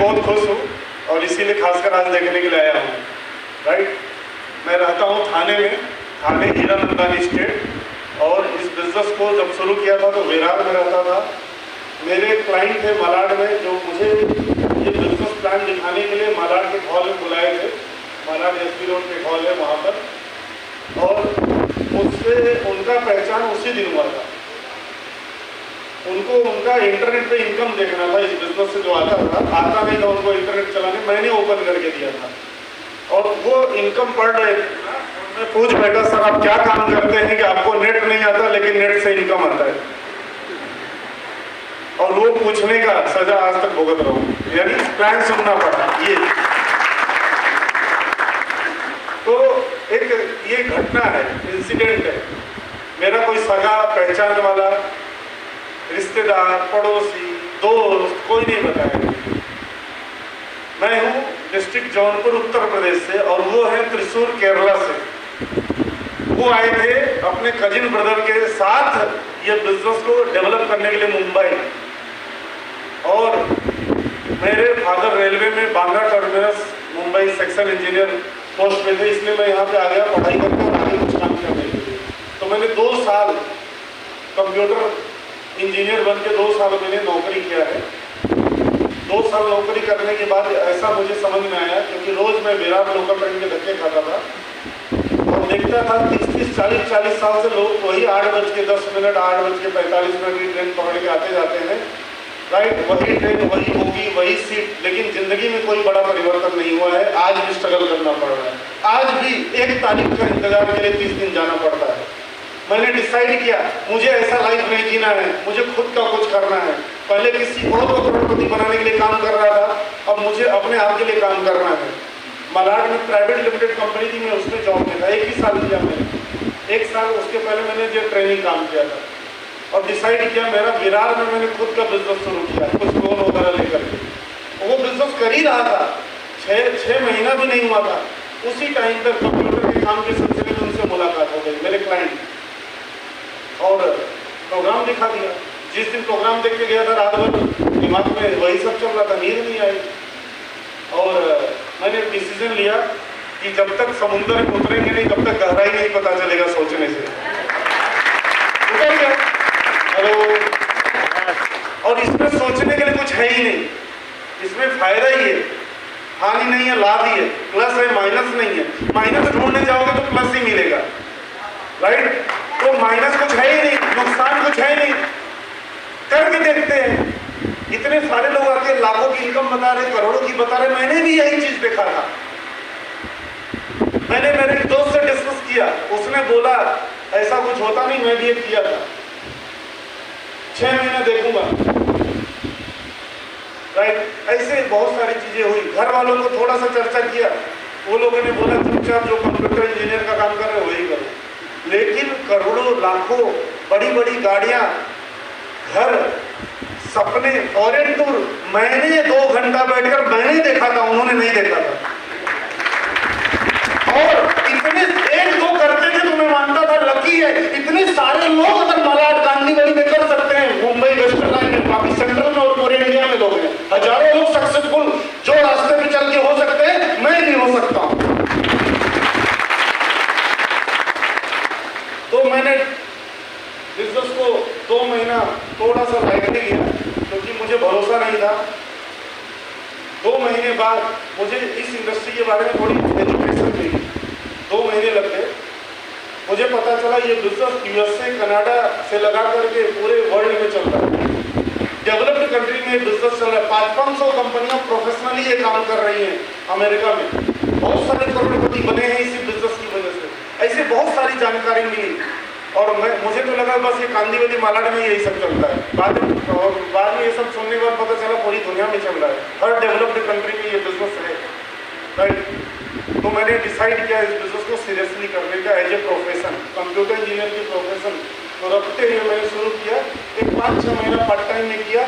बहुत खुश हूँ और इसीलिए खासकर आज देखने के लिए आया हूँ। राइट, मैं रहता हूँ थाने में, थाने हीरानंदानी स्टेट। और इस बिजनेस को जब शुरू किया था तो विरार में रहता था। मेरे क्लाइंट थे मालाड में, जो मुझे ये बिजनेस प्लान दिखाने के लिए मालाड के हॉल में बुलाए थे। मालाड एसपी रोड के हॉल है वहाँ पर, और उससे उनका पहचान उसी दिन हुआ था। उनको उनका इंटरनेट पे इनकम देखना था, इस बिजनेस से जो आता नहीं था उनको इंटरनेट चलाने, मैंने ओपन करके दिया था। और वो इनकम पढ़ रहे थे, मैं पूछ बैठा सर आप क्या काम करते हैं कि आपको नेट नहीं आता लेकिन नेट से इनकम आता है। और वो पूछने का सजा आज तक भुगत रहा हूँ, यानी प्लान सुनना पड़ा। तो एक ये घटना है, इंसिडेंट है। मेरा कोई सगा पहचान वाला रिश्तेदार, पड़ोसी, दोस्त कोई नहीं बताया। मैं हूँ डिस्ट्रिक्ट जौनपुर उत्तर प्रदेश से, और वो है त्रिशूर केरला से। वो आए थे अपने कजिन ब्रदर के साथ ये बिजनेस को डेवलप करने के लिए मुंबई। और मेरे फादर रेलवे में Bandra terminus Mumbai section engineer post पे थे, इसलिए मैं यहाँ पे आ गया पढ़ाई करके और आगे कुछ काम करने के लिए। तो मैंने 2 साल कंप्यूटर इंजीनियर बन के 2 साल मैंने नौकरी किया है। 2 साल नौकरी करने के बाद ऐसा मुझे समझ में आया, क्योंकि रोज मैं विरार लोकल ट्रेन के धक्के खाता था और देखता था 30-30, 40-40 साल से लोग वही 8:10, 8:45 की ट्रेन पकड़ के आते जाते हैं। राइट, वही ट्रेन, वही होगी, वही सीट, लेकिन जिंदगी में कोई बड़ा परिवर्तन नहीं हुआ है। आज भी स्ट्रगल करना पड़ रहा है, आज भी 1 तारीख का इंतजार के लिए 30 दिन जाना पड़ता है। मैंने डिसाइड किया मुझे ऐसा लाइफ नहीं जीना है, मुझे खुद का कुछ करना है। पहले किसी और को करोड़पति बनाने के लिए काम कर रहा था, अब मुझे अपने आप के लिए काम करना है। मालाड में प्राइवेट लिमिटेड कंपनी थी, मैं उसमें जॉब किया था, 1 ही साल किया मैंने। 1 साल उसके पहले मैंने जो ट्रेनिंग काम किया था, और डिसाइड किया मेरा विरार में मैंने खुद का बिजनेस शुरू किया, कुछ लोन वगैरह लेकर के। वो बिजनेस कर ही रहा था, 6 महीना भी नहीं हुआ था। उसी टाइम पर कंप्यूटर के काम के सिलसिले में उनसे मुलाकात हो गई, मेरे क्लाइंट, और प्रोग्राम दिखा दिया। जिस दिन प्रोग्राम देख के गया था, रात भर दिमाग में वही सब चल रहा था, नींद नहीं आई। और मैंने डिसीजन लिया कि जब तक समुद्र में उतरेंगे नहीं तब तक गहराई नहीं पता चलेगा सोचने से। उतर गया। हेलो। और इसमें सोचने के लिए कुछ है ही नहीं, इसमें फायदा ही है, हानि नहीं है, लाभ ही है। प्लस है, माइनस नहीं है। माइनस ढूंढने जाओगे तो प्लस ही मिलेगा। राइट, तो माइनस कुछ है ही नहीं, नुकसान कुछ है नहीं, करके देखते हैं। इतने सारे लोग आके लाखों की इनकम बता रहे, करोड़ों की बता रहे। मैंने भी यही चीज देखा था। मैंने मेरे दोस्त से डिस्कस किया, उसने बोला ऐसा कुछ होता नहीं, मैं भी ये किया था, 6 महीने देखूंगा। राइट, ऐसे बहुत सारी चीजें हुई। घर वालों को थोड़ा सा चर्चा किया, वो लोगों ने बोला चुपचाप जो कंप्यूटर इंजीनियर का काम कर रहे हो वही करो। लेकिन करोड़ों, लाखों, बड़ी बड़ी गाड़ियां, घर, सपने, फॉरेन टूर, मैंने 2 घंटा बैठकर मैंने देखा था, उन्होंने नहीं देखा था। और इतने 1-2 करते थे तो मैं मानता था लकी है। इतने सारे लोग अगर मालाड गांधीवाड़ी में कर सकते हैं, मुंबई वेस्टर्न लाइन में, काफी सेंट्रल में और पूरे इंडिया में लोग हैं, हजारों लोग सक्सेसफुल जो रास्ते पे चल के हो सकते हैं, मैं भी हो सकता हूं। तो मैंने बिजनेस को 2 महीना थोड़ा सा लाइटली लिया, क्योंकि मुझे भरोसा नहीं था। 2 महीने बाद मुझे इस इंडस्ट्री के बारे में थोड़ी एजुकेशन मिली। 2 महीने लग गए, मुझे पता चला ये बिजनेस यूएसए, कनाडा से लगा करके पूरे वर्ल्ड में चल रहा है। डेवलप्ड कंट्री में बिजनेस चल रहा है। 500-500 कंपनियां प्रोफेशनली ये काम कर रही हैं अमेरिका में। बहुत सारे करोड़पति बने हैं इसी बिजनेस की वजह से। ऐसे बहुत सारी जानकारी मिली, और मुझे तो लगा बस ये कांदीवली मालाड में यही सब चलता है। बाद में ये सब सुनने के बाद पता चला पूरी दुनिया में चल रहा है, हर डेवलप्ड कंट्री में ये बिजनेस है। राइट, तो मैंने डिसाइड किया इस बिजनेस को सीरियसली करने का as a profession, computer engineer की प्रोफेशन। तो रखते हुए मैंने शुरू किया। एक 5-6 महीना पार्ट टाइम में किया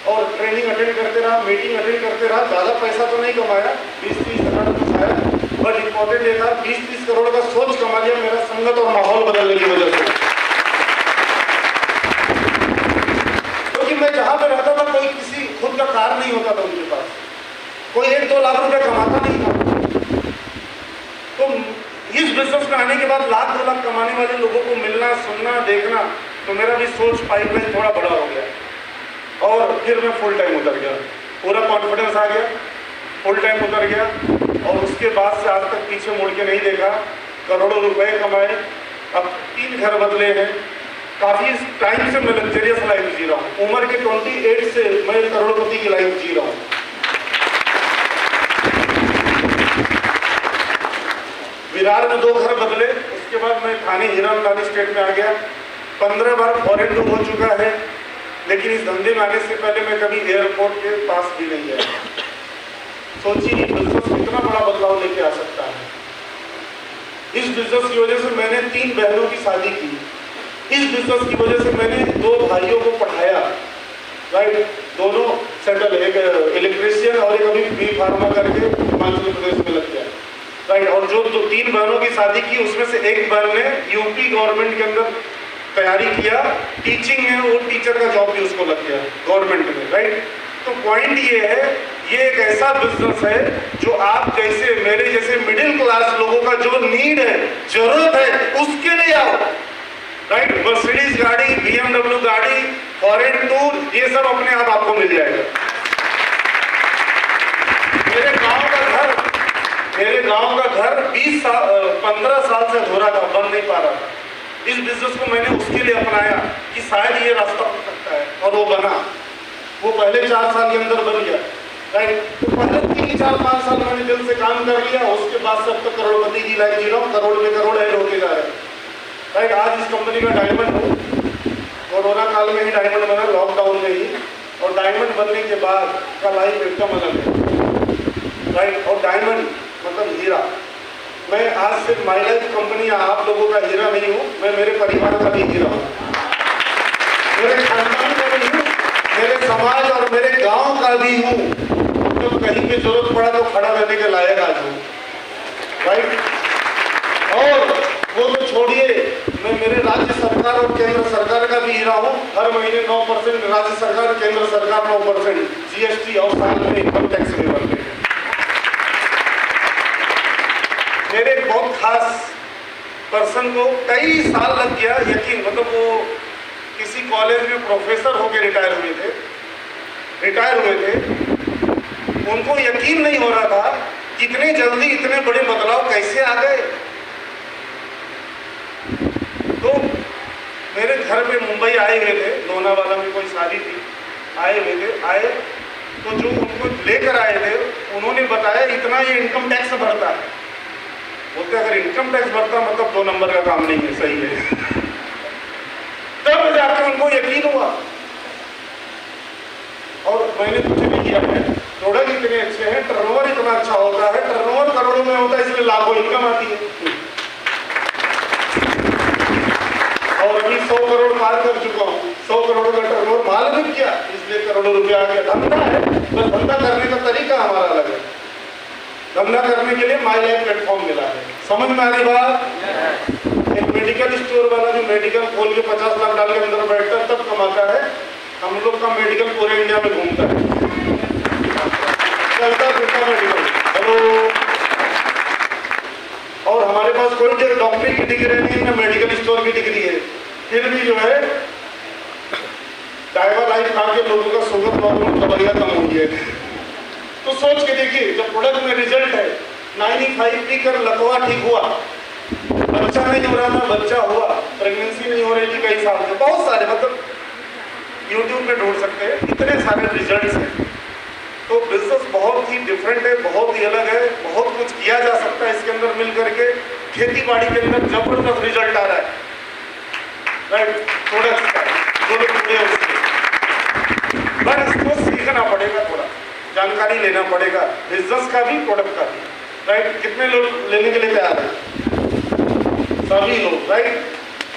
और ट्रेनिंग अटेंड करते रहा, मीटिंग अटेंड करते रहा। ज़्यादा पैसा तो नहीं कमाया, 20-30 हज़ार तो आया, बट इम्पोर्टेंट ये था 20-30 करोड़ का सोच कमा लिया मेरा संगत और माहौल बदलने की वजह से। क्योंकि मैं जहाँ पे रहता था कोई किसी खुद का कार नहीं होता था उनके पास, कोई 1-2 लाख रुपए कमाता नहीं था। तो इस बिजनेस में आने के बाद लाख 2 लाख कमाने वाले लोगों को मिलना, सुनना, देखना, तो मेरा भी सोच पाइपलाइन थोड़ा बड़ा हो गया और फिर मैं फुल टाइम उतर गया। पूरा कॉन्फिडेंस आ गया, फुल टाइम उतर गया और उसके बाद से आज तक पीछे मुड़ के नहीं देखा। करोड़ों रुपए कमाए, अब 3 घर बदले हैं। काफ़ी टाइम से मैं लग्जरियस लाइफ जी रहा हूँ। उम्र के 28 से मैं करोड़पति की लाइफ जी रहा हूँ। विरार में 2 घर बदले, उसके बाद मैं थाने हीरानंदानी स्टेट में आ गया। 15 बार फॉरेन टूर हो चुका है, लेकिन इस धंधे में आने से पहले मैं कभी एयरपोर्ट के पास भी नहीं गया। सोचिए बिजनेस कितना बड़ा बदलाव लेके आ सकता है। इस बिजनेस की वजह से मैंने 3 बहनों की शादी की। इस बिजनेस की वजह से मैंने 2 भाइयों को पढ़ाया, राइट। दोनों सेटल, एक इलेक्ट्रिशियन और एक अभी बी फार्मा करके हिमाचल प्रदेश में लग गया, राइट। और जो 3 बहनों की शादी की, उसमें से एक बहन ने यूपी गवर्नमेंट के अंदर तैयारी किया, टीचिंग है, वो टीचर का जॉब भी उसको लग गया गवर्नमेंट में, राइट। तो पॉइंट ये है, ये एक ऐसा बिजनेस है जो आप जैसे मेरे जैसे मिडिल क्लास लोगों का जो नीड है, जरूरत है, उसके लिए आओ, राइट। मर्सिडीज गाड़ी, BMW गाड़ी, फॉरेन टूर, ये सब अपने आप आपको मिल जाएगा। मेरे गांव का घर 15 साल से अधूरा था, बन नहीं पा रहा था। इस बिजनेस को मैंने उसके लिए अपनाया कि शायद ये रास्ता हो सकता है, और वो बना। वो पहले 4 साल के अंदर बन गया, राइट। तो पहले 3, 4, 5 साल मैंने दिल से काम कर लिया, उसके बाद से अब तक करोड़पति की लाइफ जी रहा हूँ। करोड़ पे करोड़ ऐड होके जा रहे हैं, राइट। आज इस कंपनी का डायमंड हूँ। कोरोना काल में ही डायमंड बना, लॉकडाउन में ही, और डायमंड बनने के बाद का लाइफ एकदम अलग है, राइट। और डायमंड मतलब हीरा। मैं आज सिर्फ माई लाइफ कंपनी या आप लोगों का हीरा नहीं हूँ, मैं मेरे परिवार का भी हीरा हूँ, मेरे खानदान का भी हूँ, मेरे समाज और मेरे गांव का भी हूँ। तो कहीं पे जरूरत पड़ा तो खड़ा रहने के लायक आज हूँ, राइट। और वो तो छोड़िए, मैं मेरे राज्य सरकार और केंद्र सरकार का भी हीरा हूँ। हर महीने 9% राज्य सरकार, केंद्र सरकार 9% GST और साल में इनकम टैक्स भी भरते हैं। मेरे बहुत खास पर्सन को कई साल लग गया, यकीन, मतलब वो किसी कॉलेज में प्रोफेसर होकर रिटायर हुए थे। उनको यकीन नहीं हो रहा था कि इतने जल्दी इतने बड़े बदलाव कैसे आ गए। तो मेरे घर पे मुंबई आए हुए थे, लोनावाला में कोई शादी थी, आए तो जो उनको लेकर आए थे उन्होंने बताया इतना ये इनकम टैक्स भरता है। बोलते अगर इनकम टैक्स भरता मतलब 2 नंबर का काम नहीं है, सही है। तब जाकर उनको यकीन हुआ। और मैंने कुछ नहीं किया है, प्रोडक्ट इतने अच्छे हैं, टर्नओवर इतना अच्छा होता है, टर्नओवर करोड़ों में होता है, इसलिए लाखों इनकम आती है। और अभी 100 करोड़ पार कर चुका हूँ, 100 करोड़ का टर्नओवर मालूम क्या, इसलिए करोड़ों रुपया आ गया। धंधा है, बस धंधा करने का तरीका हमारा अलग है। धंधा करने के लिए माई लाइफ प्लेटफॉर्म मिला है। समझ में आ रही बात? एक मेडिकल स्टोर वाला जो मेडिकल खोल के 50 लाख डाल के अंदर बैठता है तब कमाता है। हम लोग का मेडिकल पूरे इंडिया में घूमता है, चलता फिरता मेडिकल। हेलो। और हमारे पास कोई डॉक्टरी की डिग्री नहीं है, मेडिकल स्टोर की डिग्री है, फिर भी जो है डाइवा लाइफ खा के लोगों का शुगर प्रॉब्लम दवाइयाँ कम हो गई है। तो सोच के देखिए, जब प्रोडक्ट में रिजल्ट है, 95 पी कर लकवा ठीक हुआ, बच्चा नहीं हो रहा था, बच्चा हुआ, प्रेगनेंसी नहीं हो रही थी कई साल से, बहुत सारे, मतलब यूट्यूब पे ढूंढ सकते हैं, इतने सारे रिजल्ट्स हैं। तो बिजनेस बहुत ही डिफरेंट है, बहुत ही अलग है, बहुत कुछ किया जा सकता है इसके अंदर मिल करके। खेती बाड़ी के अंदर जबरदस्त रिजल्ट आ रहा है, राइट, प्रोडक्ट्स का जो लोग जुड़े उसके, बट इसको सीखना पड़ेगा, थोड़ा जानकारी लेना पड़ेगा, बिजनेस का भी प्रोडक्ट का भी, राइट। कितने लोग लेने के लिए तैयार हैं? सभी लोग, राइट।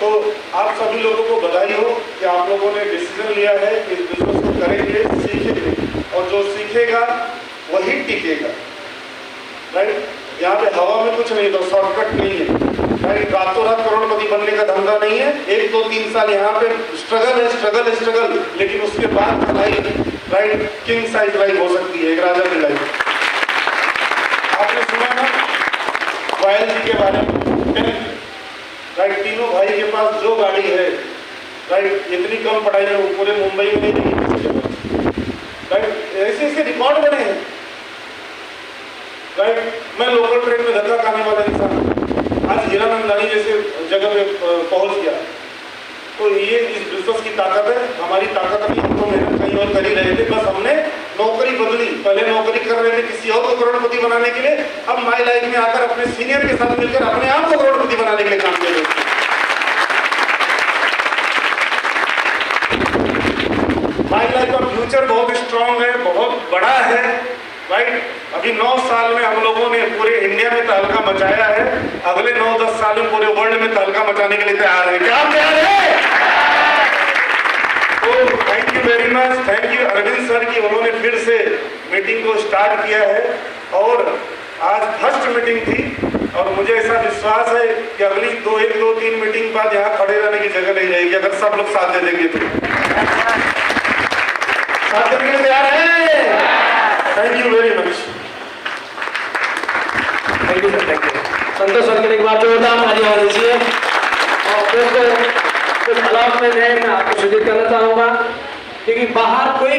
तो आप सभी लोगों को बधाई हो कि आप लोगों ने डिसीजन लिया है कि इस बिजनेस को करेंगे, सीखेंगे, और जो सीखेगा वही टिकेगा, राइट। यहाँ पे हवा में कुछ नहीं, तो शॉर्टकट नहीं है, राइट। रातों रात करोड़पति बनने का धंधा नहीं है। 1, 2, 3 साल यहाँ पे स्ट्रगल, लेकिन उसके बाद life, right, king size life हो सकती है, एक राजा की लाइफ। बारे में, राइट, तीनों भाई के पास जो गाड़ी है, राइट, इतनी कम पढ़ाई में वो पूरे मुंबई में नहीं थी, राइट, ऐसे ऐसे रिकॉर्ड बने हैं, राइट। मैं लोकल ट्रेन में धक्का खाने वाला इंसान आज हीरानंदानी जैसे जगह पे पहुंच गया। तो ये इस बिजनेस की ताकत है, हमारी ताकत नहीं। हम तो मेहनत कहीं और कर ही रहे थे, बस हमने नौकरी बदली। पहले नौकरी कर रहे थे किसी और को करोड़पति बनाने के लिए, अब माई लाइफ में आकर अपने सीनियर के साथ मिलकर अपने आप को करोड़पति बनाने के लिए काम कर रहे हैं। माई लाइफ का फ्यूचर बहुत स्ट्रांग है, बहुत बड़ा है, राइट। अभी 9 साल में हम लोगों ने पूरे इंडिया में तहलका मचाया है, अगले 9-10 साल में पूरे वर्ल्ड में तहलका मचाने के लिए तैयार है। क्या आप तैयार हैं? तो thank you very much, thank you Arvind sir की, उन्होंने फिर से मीटिंग को स्टार्ट किया है और आज फर्स्ट मीटिंग थी और मुझे ऐसा विश्वास है कि अगली 1-2-3 मीटिंग बाद यहाँ खड़े रहने की जगह नहीं रहेगी अगर सब लोग साथ दे देंगे तो। साथ देने के लिए तैयार है? Thank you very much. Thank you sir, thank you. Santosh sir के एक बार जोरदार तालियां हो दीजिए। और दोस्तों कुछ हालात में मैं आपको सूचित करना चाहूंगा क्योंकि बाहर कोई